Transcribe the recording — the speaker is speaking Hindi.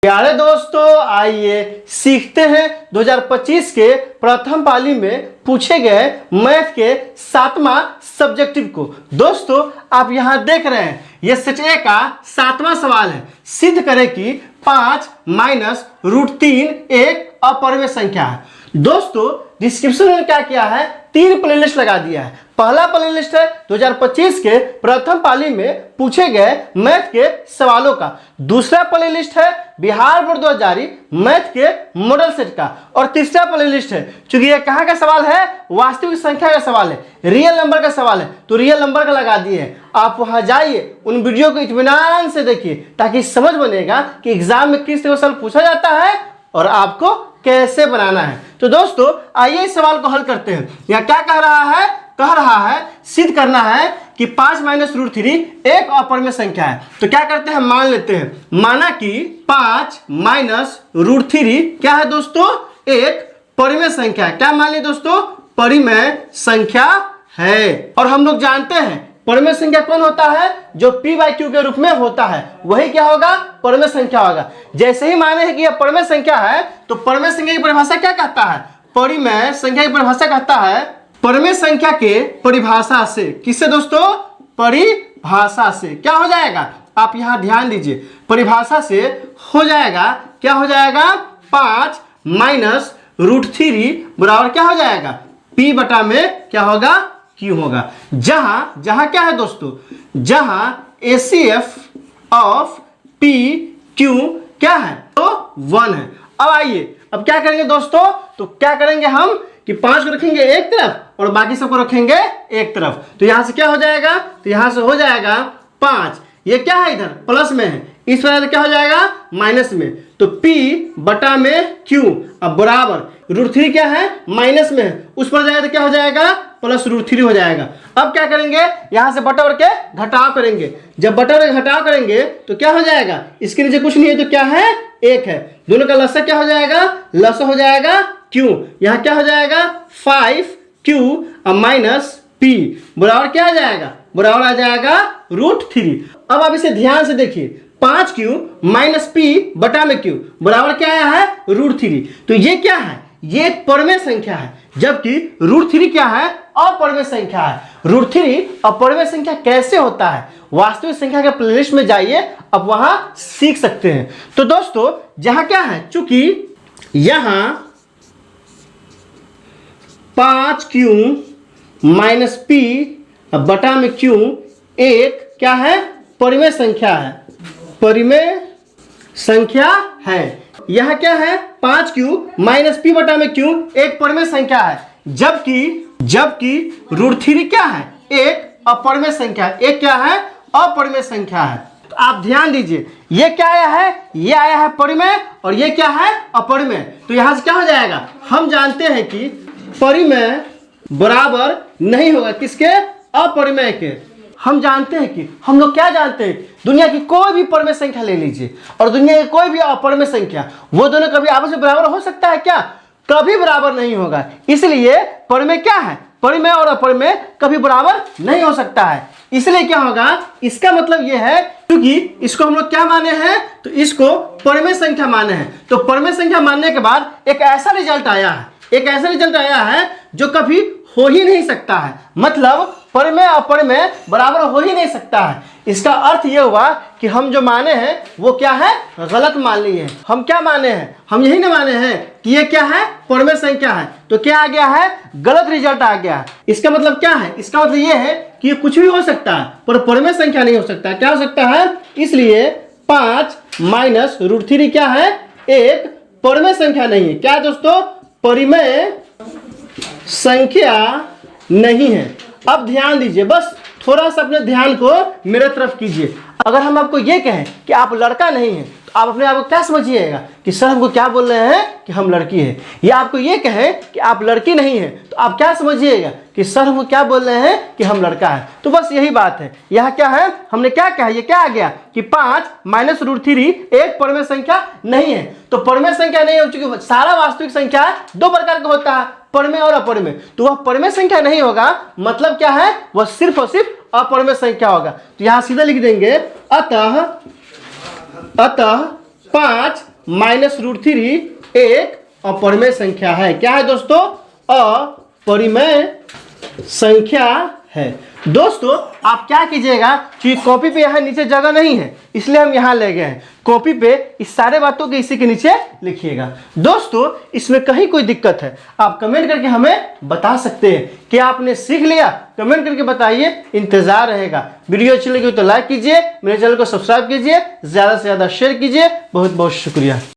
प्यारे दोस्तों, आइए सीखते हैं 2025 के प्रथम पाली में पूछे गए मैथ के 7वां सब्जेक्टिव को। दोस्तों, आप यहां देख रहे हैं यह सेट ए का 7वां सवाल है। सिद्ध करें कि 5 माइनस √3 एक अपरिमेय संख्या है। दोस्तों, डिस्क्रिप्शन में क्या किया है, 3 प्लेलिस्ट लगा दिया है। पहला प्लेलिस्ट है 2025 के प्रथम पाली में पूछे गए मैथ के सवालों का। दूसरा प्लेलिस्ट है बिहार बोर्ड 2000 मैथ के मॉडल सेट का। और तीसरा प्लेलिस्ट है, चूंकि ये कहाँ का सवाल है, वास्तविक संख्या का सवाल है, रियल नंबर का सवाल है, तो रियल नंबर का लगा दिए हैं। आप वहां जाइए, उन वीडियो को इत्मीनान से देखिए ताकि समझ बनेगा कि एग्जाम में किस तरह सवाल पूछा जाता है और आपको कैसे बनाना है। तो दोस्तों, आइए इस सवाल को हल करते हैं। यहाँ क्या कह रहा है सिद्ध करना है कि 5 माइनस √3 एक अपरिमेय संख्या है। तो क्या करते हैं, मान लेते हैं, माना कि 5 माइनस √3 क्या है दोस्तों, एक परिमेय संख्या है। क्या मान लिया दोस्तों, परिमेय संख्या है। और हम लोग जानते हैं परिमेय संख्या कौन होता है, जो p/q के रूप में होता है, वही क्या होगा, परिमेय संख्या होगा। जैसे ही माने हैं कि यह परिमेय संख्या है, तो परिमेय संख्या की परिभाषा क्या कहता है, परिमेय संख्या की परिभाषा कहता है, परिमेय संख्या के परिभाषा से, किससे दोस्तों, परिभाषा से क्या हो जाएगा, आप यहां ध्यान दीजिए, परिभाषा से हो जाएगा, क्या हो जाएगा, 5 माइनस √3 बराबर क्या हो जाएगा, p बटा में क्या होगा, q होगा। जहां क्या है दोस्तों, जहां ACF ऑफ p q क्या है, तो 1 है। अब आइए, अब क्या करेंगे दोस्तों, तो क्या करेंगे हम कि 5 को रखेंगे एक तरफ और बाकी सबको रखेंगे एक तरफ। तो यहां से क्या हो जाएगा, तो यहां से हो जाएगा 5, ये क्या है इधर प्लस में है, इस वजह से क्या हो जाएगा माइनस में। तो p बटा में q अब बराबर √3 क्या है, माइनस में है, उस पर जाएगा तो क्या हो जाएगा, प्लस √3 हो जाएगा। अब क्या करेंगे, यहां से बटा के घटाव करेंगे। जब बटा और घटाव करेंगे तो क्या हो जाएगा, इसके नीचे कुछ नहीं है तो क्या है, 1 है। दोनों का लसा क्या हो जाएगा, लसा हो जाएगा q। यहाँ क्या हो जाएगा, 5q माइनस p बराबर क्या आ जाएगा, बराबर आ जाएगा √3। अब आप इसे ध्यान से देखिए, 5q माइनस p बटा में q बराबर क्या आया है, √3। तो ये क्या है, ये एक परिमेय संख्या है, जबकि √3 क्या है, अपरिमेय संख्या है। √3 अपरिमेय संख्या कैसे होता है, वास्तविक संख्या के प्लेलिस्ट में जाइए, अब वहां सीख सकते हैं। तो दोस्तों, जहां क्या है, चूंकि यहां 5q माइनस p बटा में q एक क्या है, परिमेय संख्या है, परिमेय संख्या है। यह क्या है, 5q माइनस p बटा में q एक परिमेय संख्या है, जबकि √3 क्या है, एक अपरिमेय संख्या, एक क्या है, अपरिमेय संख्या है। तो आप ध्यान दीजिए, ये क्या आया है, ये आया है परिमेय और ये क्या है, अपरिमेय। तो यहां से क्या हो जाएगा, हम जानते हैं कि परिमेय बराबर नहीं होगा किसके, अपरिमेय के। हम जानते हैं कि, हम लोग क्या जानते हैं, दुनिया की कोई भी परिमेय संख्या ले लीजिए और दुनिया की कोई भी अपरिमेय संख्या, वो दोनों कभी आपस में बराबर हो सकता है क्या, कभी बराबर नहीं होगा। इसलिए परिमेय क्या है, परिमेय और अपरिमेय कभी बराबर नहीं हो सकता है। इसलिए क्या होगा, इसका मतलब यह है, क्योंकि इसको हम लोग क्या माने हैं, तो इसको परिमेय संख्या माने हैं। तो परिमेय संख्या मानने के बाद एक ऐसा रिजल्ट आया है जो कभी हो ही नहीं सकता है, मतलब परिमेय अपरिमेय बराबर हो ही नहीं सकता है। इसका अर्थ यह हुआ कि हम जो माने हैं वो क्या है, गलत मान लिए हैं। हम क्या माने हैं, हम यही ना माने हैं कि ये क्या है, परिमेय संख्या है, तो क्या आ गया है, गलत रिजल्ट आ गया है। इसका मतलब क्या है, इसका मतलब ये है कि ये कुछ भी हो सकता है पर परिमेय संख्या नहीं हो सकता। क्या हो सकता है, इसलिए 5 माइनस √3 क्या है, एक परिमेय संख्या नहीं है। क्या दोस्तों, परिमेय संख्या नहीं है। अब ध्यान दीजिए, बस थोड़ा सा अपने ध्यान को मेरे तरफ कीजिए। अगर हम आपको ये कहें कि आप लड़का नहीं हैं, तो आप अपने आप को क्या समझिएगा कि सर हमको क्या बोल रहे हैं कि हम लड़की हैं। या आपको ये कहें कि आप लड़की नहीं हैं, तो आप क्या समझिएगा कि सर हमको क्या बोल रहे हैं कि हम लड़का है। तो बस यही बात है। यहाँ क्या है, हमने क्या कहा, ये क्या आ गया कि 5 माइनस √3 एक परिमेय संख्या नहीं है। तो परिमेय संख्या नहीं है, चूंकि सारा वास्तविक संख्या 2 प्रकार का होता है, परिमेय और अपरिमेय। तो वह परिमेय संख्या नहीं होगा, मतलब क्या है, वह सिर्फ और सिर्फ अपरिमेय संख्या होगा। तो यहां सीधा लिख देंगे, अतः 5 -√3 एक अपरिमेय संख्या है। क्या है दोस्तों? अपरिमेय संख्या है। दोस्तों आप क्या कीजिएगा कि कॉपी पे यहाँ नीचे जगह नहीं है, इसलिए हम यहाँ ले गए हैं। कॉपी पे इस सारे बातों के इसी के नीचे लिखिएगा। दोस्तों इसमें कहीं कोई दिक्कत है आप कमेंट करके हमें बता सकते हैं कि आपने सीख लिया। कमेंट करके बताइए, इंतजार रहेगा। वीडियो अच्छी लगी तो लाइक कीजिए, मेरे चैनल को सब्सक्राइब कीजिए, ज़्यादा से ज़्यादा शेयर कीजिए। बहुत बहुत शुक्रिया।